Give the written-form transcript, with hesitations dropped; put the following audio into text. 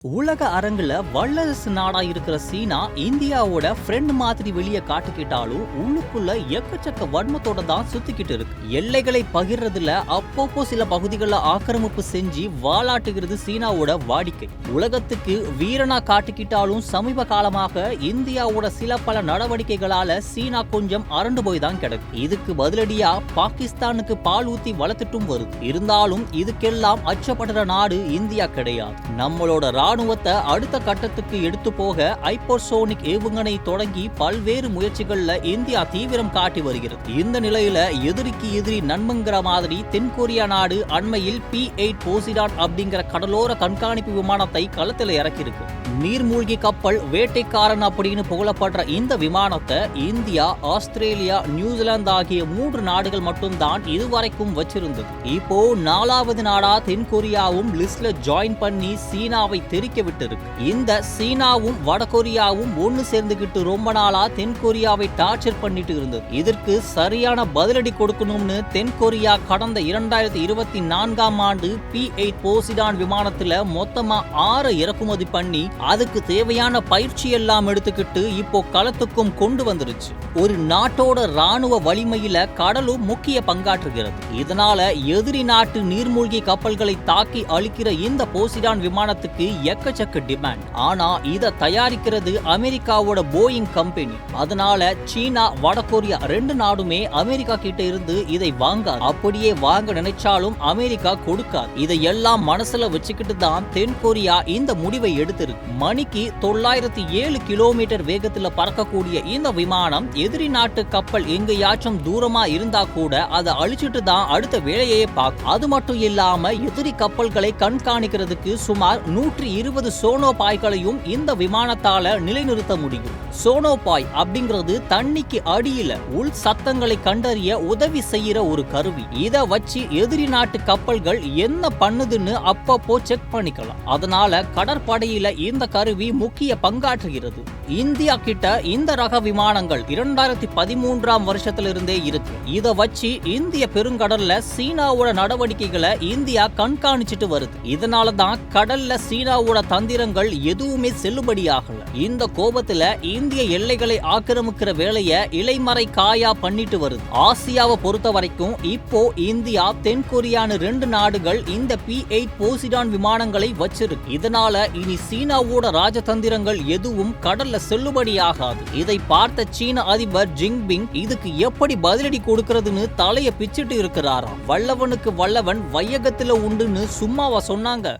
உலக அரங்குல வல்லரசு நாடா இருக்கிற சீனா இந்தியாவோட ஃப்ரெண்ட் மாதிரி வெளியே காட்டிக்கிட்டாலும் உள்ளுக்குள்ள எக்கச்சக்க வன்மத்தோட தான் சுத்திக்கிட்டு இருக்கு. எல்லைகளை பகிர்றதுல அப்பப்போ சில பகுதிகளில் ஆக்கிரமிப்பு செஞ்சு வாலாட்டுகிறது சீனாவோட வாடிக்கை. உலகத்துக்கு வீரனா காட்டிக்கிட்டாலும் சமீப காலமாக இந்தியாவோட சில பல நடவடிக்கைகளால சீனா கொஞ்சம் அரண்டு போய் தான் கிடக்கு. இதுக்கு பதிலடியா பாகிஸ்தானுக்கு பால் ஊத்தி வளர்த்துட்டும் வருது. இருந்தாலும் இதுக்கெல்லாம் அச்சப்படுற நாடு இந்தியா கிடையாது. நம்மளோட ராணுவத்தை அடுத்த கட்டத்துக்கு எடுத்து போக ஹைப்பர்சோனிக் ஏவுகணை தொடங்கி பல்வேறு முயற்சிகள்ல இந்தியா தீவிரம் காட்டி வருகிறது. இந்த நிலையில எதிரிக்கு எதிரி நண்பங்கிற மாதிரி தென்கொரியா நாடு அண்மையில் P-8 போசிடான் அப்படிங்கிற கடலோர கண்காணிப்பு விமானத்தை களத்தில் இறக்கியிருக்கு. நீர்மூழ்கி கப்பல் வேட்டைக்காரன் அப்படின்னு புகழப்படுற இந்த விமானத்தை இந்தியா, ஆஸ்திரேலியா, நியூசிலாந்து ஆகிய 3 நாடுகள் மட்டும்தான் இதுவரைக்கும் வச்சிருந்தது. இப்போ 4வது நாடா தென்கொரியாவும் லிஸ்ட்ல ஜாயின் பண்ணி சீனாவை தெரிக்க விட்டிருக்கு. இந்த சீனாவும் வடகொரியாவும் ஒன்னு சேர்ந்துகிட்டு ரொம்ப நாளா தென்கொரியாவை டார்ச்சர் பண்ணிட்டு இருந்தது. இதற்கு சரியான பதிலடி கொடுக்கணும்னு தென்கொரியா கடந்த 2024ஆம் ஆண்டு P-8 போசிடான் விமானத்துல மொத்தமா 6 இறக்குமதி பண்ணி அதுக்கு தேவையான பயிற்சி எல்லாம் எடுத்துக்கிட்டு இப்போ களத்துக்கும் கொண்டு வந்துருச்சு. ஒரு நாட்டோட ராணுவ வலிமையில கடலும் முக்கிய பங்காற்றுகிறது. இதனால எதிரி நாட்டு நீர்மூழ்கி கப்பல்களை தாக்கி அழிக்கிற இந்த போசிடான் விமானத்துக்கு எக்கச்சக்க டிமாண்ட். ஆனா இத தயாரிக்கிறது அமெரிக்காவோட போயிங் கம்பெனி. அதனால சீனா, வடகொரியா 2 நாடுமே அமெரிக்கா கிட்ட இருந்து இதை வாங்காது. அப்படியே வாங்க நினைச்சாலும் அமெரிக்கா கொடுக்காது. இதையெல்லாம் மனசுல வச்சுக்கிட்டு தான் தென்கொரியா இந்த முடிவை எடுத்திருக்கு. மணிக்கு 907 கிலோமீட்டர் வேகத்துல பறக்கக்கூடிய இந்த விமானம் எதிரி நாட்டு கப்பல் எங்கேயாச்சும் தூரமா இருந்தா கூட அதை அழிச்சிட்டு தான் அடுத்த வேலையே பார்க்கும். அது மட்டும் இல்லாம எதிரி கப்பல்களை கண்காணிக்கிறதுக்கு சுமார் 120 சோனோபாய்களையும் இந்த விமானத்தால நிலைநிறுத்த முடியும். சோனோபாய் அப்படிங்கிறது தண்ணிக்கு அடியில உள் சத்தங்களை கண்டறிய உதவி செய்யற ஒரு கருவி. இத வச்சு எதிரி நாட்டு கப்பல்கள் என்ன பண்ணுதுன்னு அப்பப்போ செக் பண்ணிக்கலாம். அதனால கடற்படையில இந்த கருவி முக்கிய பங்காற்றுகிறது. இந்தியா கிட்ட இந்த ரக விமானங்கள் 2013ஆம் வருஷத்திலிருந்தே இருக்கு. இத வச்சு இந்திய பெருங்கடல்ல சீனாவோட நடவடிக்கைகளை இந்தியா கண்காணிச்சிட்டு வருது. இதனால தான் கடல்ல சீனாவோட தந்திரங்கள் எதுவுமே செல்லுபடியாகல. இந்த கோபத்துல இந்திய எல்லைகளை ஆக்கிரமிக்கிற வேலைய இலைமறை காயா பண்ணிட்டு வருது. ஆசியாவை பொறுத்த வரைக்கும் இப்போ இந்தியா, தென்கொரியான்னு 2 நாடுகள் இந்த P-8 போசிடான் விமானங்களை வச்சிருக்கு. இதனால இனி சீனாவோட ராஜதந்திரங்கள் எதுவும் கடல்ல செல்லுபடியாகாது. இதை பார்த்த சீன அதிபர் ஜின்பிங் இதுக்கு எப்படி பதிலடி கொடுக்கிறதுன்னு தலைய பிச்சிட்டு இருக்கிறாராம். வல்லவனுக்கு வல்லவன் வையகத்துல உண்டுன்னு சும்மாவா சொன்னாங்க?